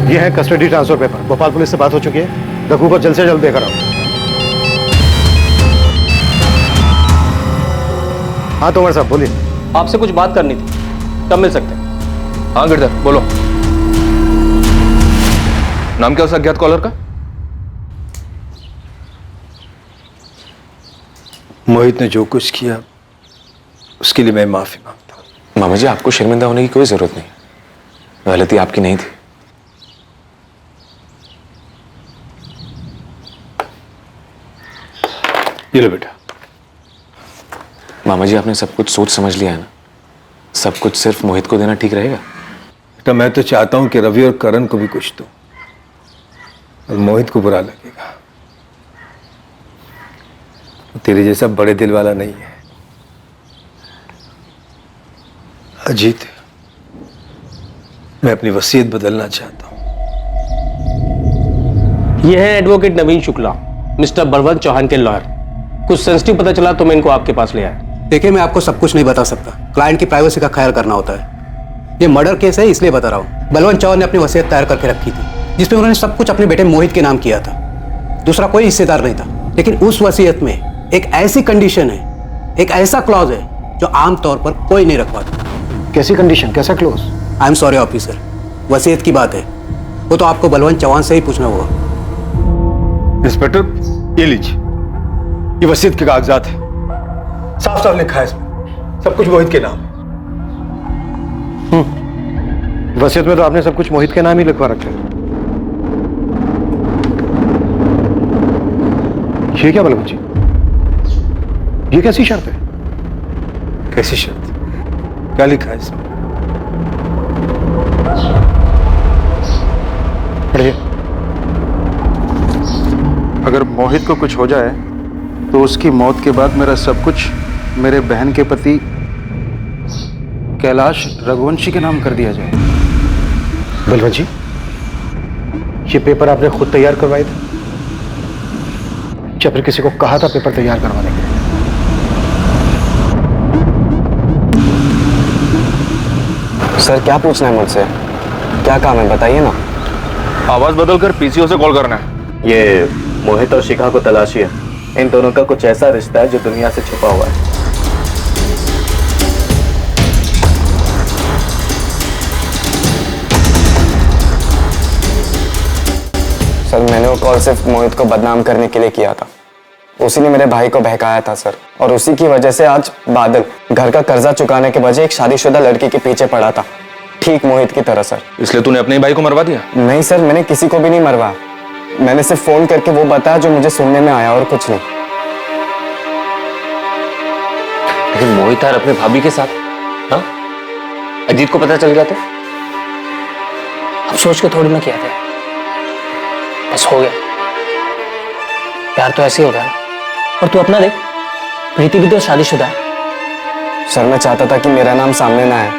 ये है custody transfer paper. Bhopal police से बात हो चुकी है। रघु को जल्द से जल्द लेकर आओ। हाँ तोमर साहब बोलिए। आपसे कुछ बात करनी थी, कब मिल सकते हैं? हाँ गिरधर बोलो। नाम क्या उस अज्ञात कॉलर का? मोहित ने जो कुछ किया उसके लिए मैं माफी मांगता हूं। मामा जी, आपको शर्मिंदा होने की कोई जरूरत नहीं, गलती आपकी नहीं थी। ये लो बेटा। मामा जी, आपने सब कुछ सोच समझ लिया है ना? सब कुछ सिर्फ मोहित को देना ठीक रहेगा? बेटा, मैं तो चाहता हूं कि रवि और करण को भी कुछ दो, और मोहित को बुरा लगेगा। तेरे जैसा बड़े दिल वाला नहीं है। अजीत, मैं अपनी वसीयत बदलना चाहता हूं। ये है एडवोकेट नवीन शुक्ला, मिस्टर बलवंत चौहान के लॉयर। कुछ सेंसिटिव पता चला तो मैं इनको आपके पास ले आया। देखिए, मैं आपको सब कुछ नहीं बता सकता, क्लाइंट की प्राइवेसी का ख्याल करना होता है। ये मर्डर केस है, इसलिए बता रहा हूँ। बलवंत चौहान ने अपनी वसीयत तैयार करके रखी थी, जिसमें उन्होंने सब कुछ अपने बेटे मोहित के नाम किया था। दूसरा कोई हिस्सेदार नहीं था, लेकिन उस वसीयत में एक ऐसी कंडीशन है, एक ऐसा क्लॉज है जो आमतौर पर कोई नहीं रखवाता। कैसी कंडीशन, कैसा clause? I am sorry officer, वसीयत की बात है, वो तो आपको बलवंत चौहान से ही पूछना होगा। इंस्पेक्टर, ये लीजिए, ये वसीयत के कागजात है। साफ साफ लिखा है इसमें, सब कुछ मोहित के नाम। वसीयत में तो आपने सब कुछ मोहित के नाम ही लिखवा रखा है। ये क्या बलवंत जी, ये कैसी शर्त है? कैसी शर्त? क्या लिखा है इसमें? पढ़िए। अगर मोहित को कुछ हो जाए तो उसकी मौत के बाद मेरा सब कुछ मेरे बहन के पति कैलाश रघुवंशी के नाम कर दिया जाए। बलवंत जी, ये पेपर आपने खुद तैयार करवाए थे या फिर किसी को कहा था पेपर तैयार करवाने के लिए? सर, क्या पूछना है मुझसे? क्या काम है, बताइए ना। आवाज बदलकर पीसीओ से कॉल करना है। ये मोहित और शिखा को तलाशी है। इन दोनों का कुछ ऐसा रिश्ता है जो दुनिया से छुपा हुआ है। सर, मैंने वो कॉल सिर्फ मोहित को बदनाम करने के लिए किया था। उसी ने मेरे भाई को बहकाया था सर, और उसी की वजह से आज बादल घर का कर्जा चुकाने के बजाय एक शादीशुदा लड़की के पीछे पड़ा था, ठीक मोहित की तरह सर। इसलिए तूने अपने भाई को मरवा दिया? नहीं सर, मैंने किसी को भी नहीं मरवाया। मैंने सिर्फ फोन करके वो बताया जो मुझे सुनने में आया, और कुछ नहीं। लेकिन मोहित यार अपने भाभी के साथ, हाँ? अजीत को पता चल गया तो? अब सोच के थोड़ी ना किया था, बस हो गया। प्यार तो ऐसे ही होता है ना। और तू अपना देख, प्रीति भी तो शादीशुदा है। सर, मैं चाहता था कि मेरा नाम सामने ना आए,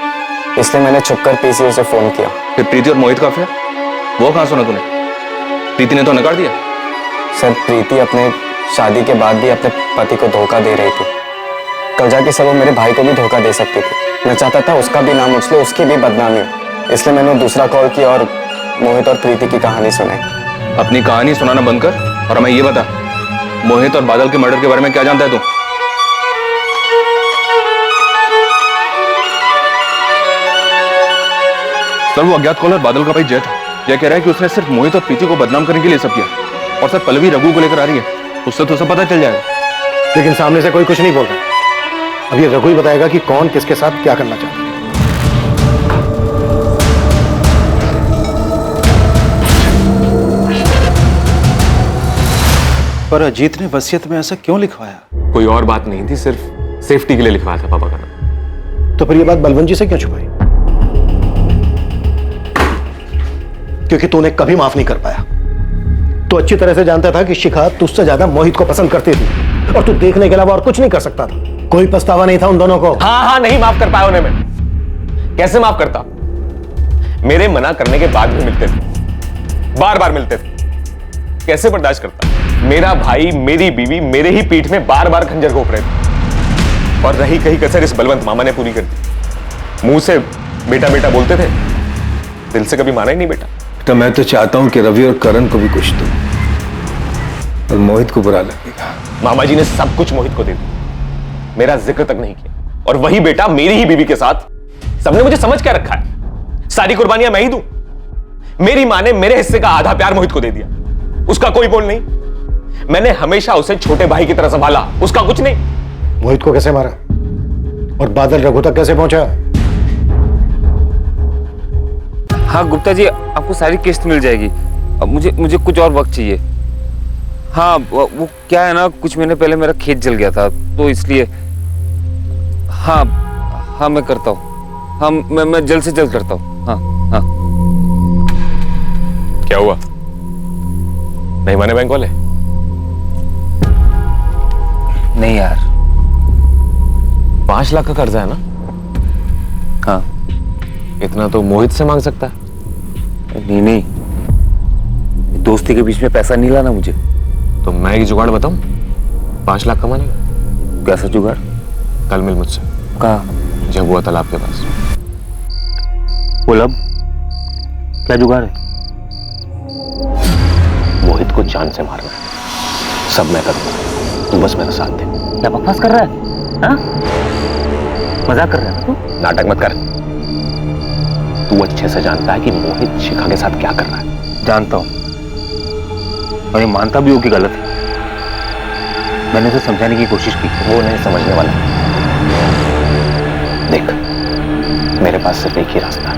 इसलिए मैंने छुपकर पीसीओ से फोन किया। फिर प्रीति और मोहित का अफेयर, वो कहां सुना तूने? प्रीति ने तो नकार दिया। सर, प्रीति अपने शादी के बाद भी अपने पति को धोखा दे रही थी। कल जाके सर वो मेरे भाई को भी धोखा दे सकती थी। मैं चाहता था उसका भी नाम उछले, उसकी भी बदनामी हो, इसलिए मैंने दूसरा कॉल किया और मोहित और प्रीति की कहानी सुनाई। अपनी कहानी सुनाना बंद कर और हमें ये बता, मोहित और बादल के मर्डर के बारे में क्या जानता है तू? सर, वो अज्ञात कॉलर बादल का भाई जय था। जय कह रहा है कि उसने सिर्फ मोहित और प्रीति को बदनाम करने के लिए सब किया। और सर, पल्लवी रघु को लेकर आ रही है, उससे तो सब पता चल जाएगा। लेकिन सामने से कोई कुछ नहीं बोल रहा। अब ये रघु ही बताएगा कि कौन किसके साथ क्या करना चाहता है। पर अजीत ने वसीयत में ऐसा क्यों लिखवाया? कोई और बात नहीं थी, सिर्फ सेफ्टी के लिए लिखवाया था पापा का नाम। तो फिर ये बात बलवंत जी से क्यों छुपाई? क्योंकि तूने कभी माफ नहीं कर पाया। तू अच्छी तरह से जानता था कि शिखा तुझसे ज्यादा मोहित को पसंद करती थी, और तू देखने के अलावा और कुछ नहीं कर सकता था। कोई पछतावा नहीं था उन दोनों को? हाँ, नहीं माफ कर पाया उन्हें मैं। कैसे माफ करता? मेरे मना करने के बाद भी मिलते थे, बार बार मिलते थे। कैसे बर्दाश्त करता? मेरा भाई, मेरी बीवी मेरे ही पीठ में बार बार खंजर घोंप रहे थे, और रही कहीं कसर इस बलवंत मामा ने पूरी कर दी। मुंह से बेटा बेटा बोलते थे, दिल से कभी माना ही नहीं बेटा। तो मैं तो चाहता हूं कि रवि और करण को भी कुछ दो, और मोहित को बुरा लगेगा। मामा जी ने सब कुछ मोहित को दे दिया, मेरा जिक्र तक नहीं किया। और वही बेटा मेरी ही बीवी के साथ, सबने मुझे समझ क्या रखा है? सारी कुर्बानियां मैं ही दूं? मेरी मां ने मेरे हिस्से का आधा प्यार मोहित को दे दिया, उसका कोई बोल नहीं। मैंने हमेशा उसे छोटे भाई की तरह संभाला, उसका कुछ नहीं। मोहित को कैसे मारा और बादल रघु तक कैसे पहुंचा? हाँ गुप्ता जी, आपको सारी किस्त मिल जाएगी। अब मुझे कुछ और वक्त चाहिए। हाँ, वो क्या है ना, कुछ महीने पहले मेरा खेत जल गया था, तो इसलिए। हाँ, मैं करता हूँ। हाँ, मैं जल्द से जल्द करता हूँ। हाँ। क्या हुआ? नहीं माने बैंक वाले? नहीं यार, 5 लाख का कर्जा है ना? हाँ। इतना तो मोहित से मांग सकता है। नहीं नहीं, दोस्ती के बीच में पैसा नहीं लाना मुझे। तो मैं एक जुगाड़ बताऊं? 5 लाख कमाने का। कैसा जुगाड़? कल मिल मुझसे। कहाँ? झबुआ तालाब के पास। बोल अब, क्या जुगाड़ है? मोहित को जान से मारना है, सब मैं करूंगा, तू बस मेरा साथ दे। क्या बकवास कर रहा है? हाँ? मजाक कर रहा है ना तू? नाटक मत कर। तू अच्छे से जानता है कि मोहित शिखा के साथ क्या कर रहा है। जानता हूं, और ये मानता भी हो कि गलत है। मैंने उसे समझाने की कोशिश की। वो नहीं समझने वाला। देख, मेरे पास सिर्फ एक ही रास्ता है।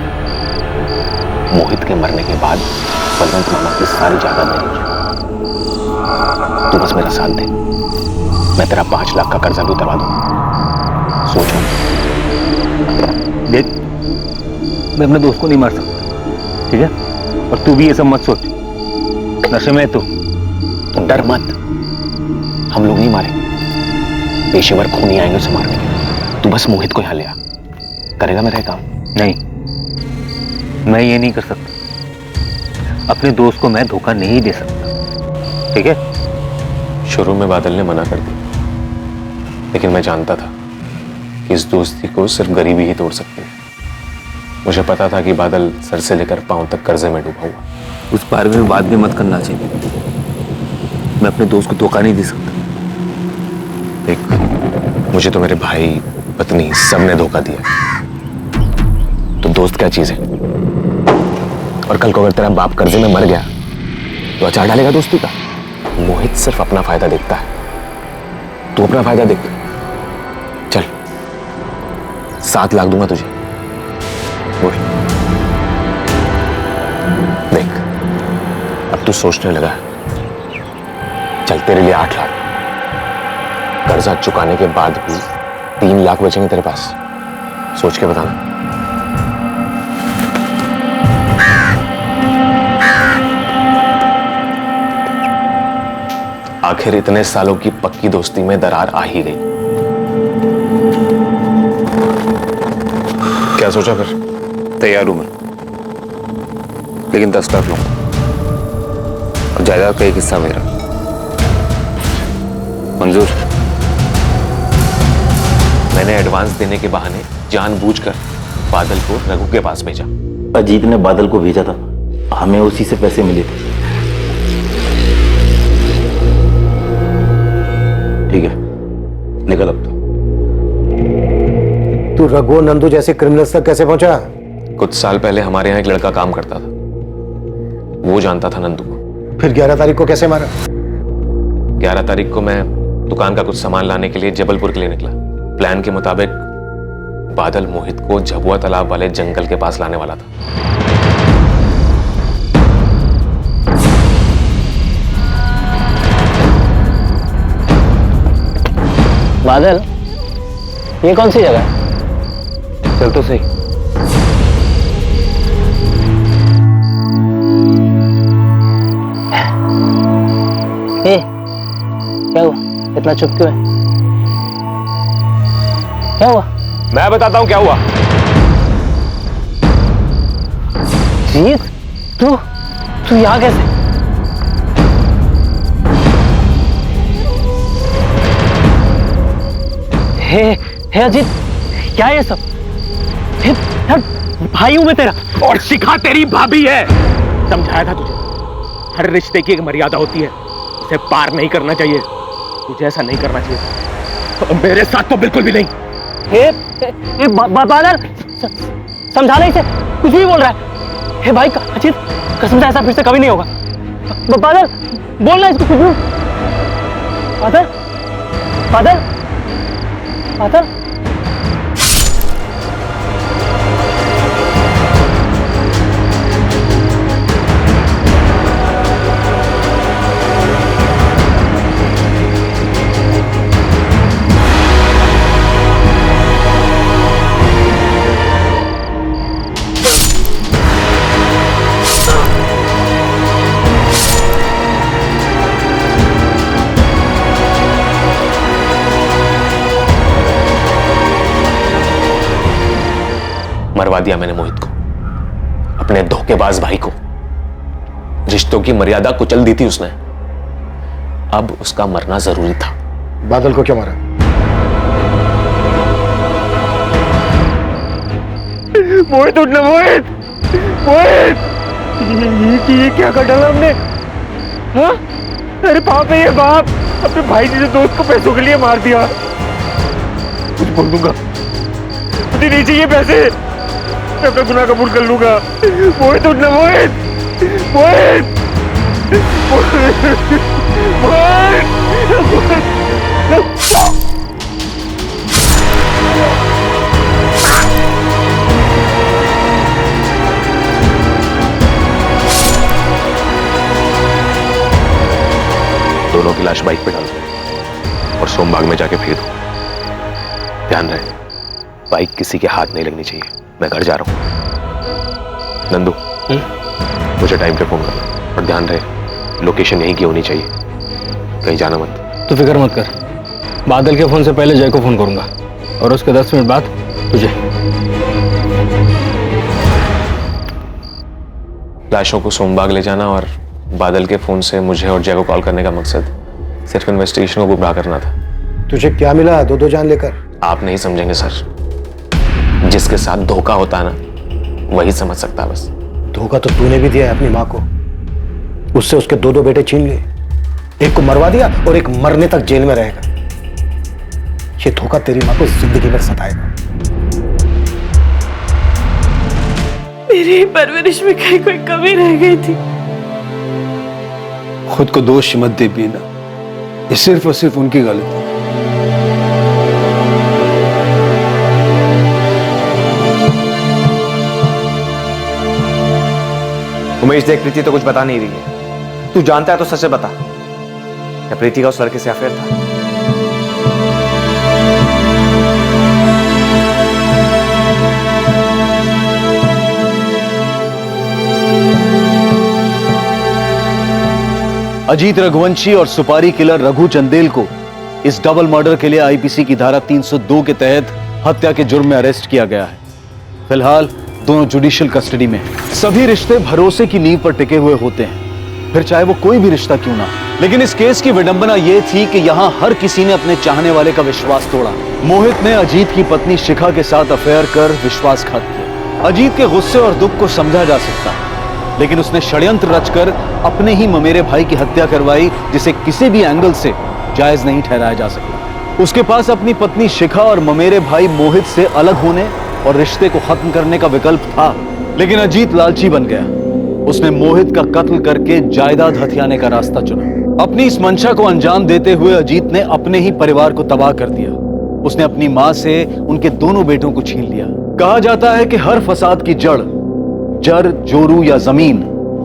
मोहित के मरने के बाद बलवंत मामा की सारी जायदाद देनी है। तू बस मेरा साथ दे, मैं तेरा 5 लाख का कर्जा भी उतरवा दूंगा। सोच देख, मैं अपने दोस्त को नहीं मार सकता, ठीक है? और तू भी ये सब मत सोच, नशे में है तू। डर मत, हम लोग नहीं मारेंगे, पेशेवर खूनी आएंगे उसे मारने के। तू बस मोहित को यहां ले आ, करेगा मेरा काम? नहीं, मैं ये नहीं कर सकता। अपने दोस्त को मैं धोखा नहीं दे सकता, ठीक है? शुरू में बादल ने मना कर दिया, लेकिन मैं जानता था कि इस दोस्ती को सिर्फ गरीबी ही तोड़ सकती है। मुझे पता था कि बादल सर से लेकर पांव तक कर्जे में डूबा हुआ। उस बारे में बात भी मत करना चाहिए। मैं अपने दोस्त को धोखा नहीं दे सकता। देख, मुझे तो मेरे भाई, पत्नी, सबने धोखा दिया, तो दोस्त क्या चीज है? और कल को अगर तेरा बाप कर्जे में मर गया तो अचार डालेगा दोस्ती का? मोहित सिर्फ अपना फायदा देखता है, तू अपना फायदा देख। चल, 7 लाख दूंगा तुझे। बोल। देख, अब तू सोचने लगा। चल, तेरे लिए 8 लाख। कर्जा चुकाने के बाद भी 3 लाख बचेंगे तेरे पास। सोच के बताना। आखिर इतने सालों की पक्की दोस्ती में दरार आ ही गई। क्या सोचा फिर? तैयार हूं मैं, लेकिन 10 लाख लूंगा और जायदाद का एक हिस्सा मेरा। मंजूर? मैंने एडवांस देने के बहाने जानबूझकर बादल को रघु के पास भेजा। अजीत ने बादल को भेजा था, हमें उसी से पैसे मिले थे। ठीक है, निकल अब तू रघु और नंदू जैसे क्रिमिनल्स तक कैसे पहुंचा? कुछ साल पहले हमारे यहाँ एक लड़का काम करता था, वो जानता था नंदू को। फिर 11 तारीख को कैसे मारा? 11 तारीख को मैं दुकान का कुछ सामान लाने के लिए जबलपुर के लिए निकला। प्लान के मुताबिक बादल मोहित को झबुआ तालाब वाले जंगल के पास लाने वाला था। बादल, ये कौन सी जगह है? चल तो सही। क्या हुआ? इतना चुप क्यों है? क्या हुआ? मैं बताता हूं क्या हुआ। जीत, तू यहाँ कैसे? हे अजीत, क्या है ये सब? भाई हूं मैं तेरा। और शिखा तेरी भाभी है। समझाया था तुझे, हर रिश्ते की एक मर्यादा होती है, उसे पार नहीं करना चाहिए। तुझे ऐसा नहीं करना चाहिए, और मेरे साथ तो बिल्कुल भी नहीं। बादल, समझाना इसे, कुछ भी बोल रहा है। हे भाई अजीत, कसम से ऐसा फिर से कभी नहीं होगा। बादल, बोलना इसको कुछ भी। बादल, बादल, बादल। मरवा दिया मैंने मोहित को, अपने धोखेबाज भाई को। रिश्तों की मर्यादा कुचल दी थी उसने। अब उसका मरना जरूरी था। बादल को क्यों मारा? मोहित उठना, मोहित, मोहित, ये क्या कर डाला हमने? हाँ? अरे बाप है ये बाप, अपने भाई जी दोस्त को पैसों के लिए मार दिया। कुछ बोल दूंगा, मुझे नहीं चाहिए पैसे, मैं अपना गुनाह कबूल कर लूंगा। मोहित उठना, मोहित, मोहित, दोनों की लाश बाइक पे डाल दो और सोमबाग में जाके फेंक दो। ध्यान रहे, बाइक किसी के हाथ नहीं लगनी चाहिए। मैं घर जा रहा हूं। नंदू, मुझे टाइम पे फोन करना और ध्यान रहे लोकेशन यहीं की होनी चाहिए, कहीं जाना मत। तू फिक्र मत कर, बादल के फोन से पहले जय को फोन करूंगा और उसके 10 मिनट बाद तुझे। लाशों को सोमबाग ले जाना और बादल के फोन से मुझे और जय को कॉल करने का मकसद सिर्फ इन्वेस्टिगेशन को गुमराह करना था। तुझे क्या मिला दो जान लेकर? आप नहीं समझेंगे सर। जिसके साथ धोखा होता है ना, वही समझ सकता है बस। धोखा तो तूने भी दिया है अपनी माँ को। उससे उसके दो बेटे छीन लिए, एक को मरवा दिया और एक मरने तक जेल में रहेगा। ये धोखा तेरी माँ को जिंदगी भर सताएगा। मेरी परवरिश में कहीं कोई कमी रह गई थी। खुद को दोष मत दे बीना, ये सिर्फ और सिर्फ उनकी गलती है। उमेश देख, प्रीति तो कुछ बता नहीं रही है। तू जानता है तो सच बता, क्या प्रीति का उस लड़के से अफेयर था? अजीत रघुवंशी और सुपारी किलर रघु चंदेल को इस डबल मर्डर के लिए आईपीसी की धारा 302 के तहत हत्या के जुर्म में अरेस्ट किया गया है। फिलहाल दोनों जुडिशियल कस्टडी में हैं। सभी रिश्ते भरोसे की नींव पर टिके हुए होते हैं, फिर चाहे वो कोई भी रिश्ता क्यों ना हो। लेकिन इस केस की विडंबना यह थी कि यहां हर किसी ने अपने चाहने वाले का विश्वास तोड़ा। मोहित ने अजीत की पत्नी शिखा के साथ अफेयर कर विश्वासघात किया। अजीत के गुस्से और दुख को समझा जा सकता है, लेकिन उसने षड्यंत्र रचकर अपने ही ममेरे भाई की हत्या करवाई, जिसे किसी भी एंगल से जायज नहीं ठहराया जा सकता। उसके पास अपनी पत्नी शिखा और ममेरे भाई मोहित से अलग होने और रिश्ते को खत्म करने का विकल्प था, लेकिन अजीत लालची बन गया। उसने मोहित का कत्ल करके जायदाद हथियाने का रास्ता चुना। अपनी इस मंशा को अंजाम देते हुए अजीत ने अपने ही परिवार को तबाह कर दिया। उसने अपनी मां से उनके दोनों बेटों को छीन लिया। कहा जाता है कि हर फसाद की जड़ जर, जोरू या जमीन,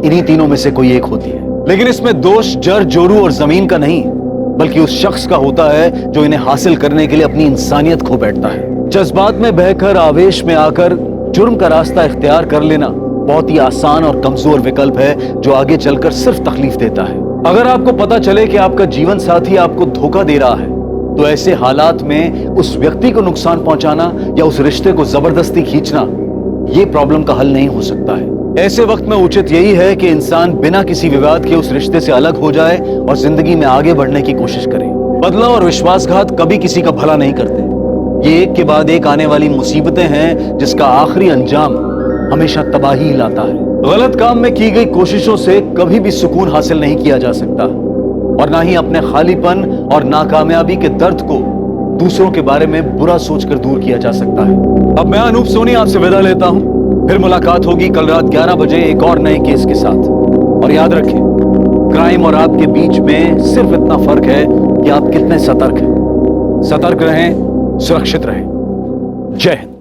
इन्हीं तीनों में से कोई एक होती है। लेकिन इसमें दोष जर, जोरू और जमीन का नहीं, बल्कि उस शख्स का होता है जो इन्हें हासिल करने के लिए अपनी इंसानियत खो बैठता है। जज्बात में बहकर, आवेश में आकर जुर्म का रास्ता इख्तियार कर लेना बहुत ही आसान और कमजोर विकल्प है, जो आगे चलकर सिर्फ तकलीफ देता है। अगर आपको पता चले कि आपका जीवन साथी आपको धोखा दे रहा है, तो ऐसे हालात में उस व्यक्ति को नुकसान पहुंचाना या उस रिश्ते को जबरदस्ती खींचना, ये प्रॉब्लम का हल नहीं हो सकता है। ऐसे वक्त में उचित यही है कि इंसान बिना किसी विवाद के उस रिश्ते से अलग हो जाए और जिंदगी में आगे बढ़ने की कोशिश करे। बदला और विश्वासघात कभी किसी का भला नहीं करते। ये एक के बाद एक आने वाली मुसीबतें हैं, जिसका आखिरी अंजाम हमेशा तबाही लाता है। गलत काम में की गई कोशिशों से कभी भी सुकून हासिल नहीं किया जा सकता, और ना ही अपने खालीपन और नाकामयाबी के दर्द को दूसरों के बारे में बुरा सोचकर दूर किया जा सकता है। अब मैं अनूप सोनी आपसे विदा लेता हूं। फिर मुलाकात होगी कल रात 11 बजे एक और नए केस के साथ। और याद रखें, क्राइम और आपके बीच में सिर्फ इतना फर्क है कि आप कितने सतर्क हैं। सतर्क रहें, सुरक्षित रहें। जय हिंद।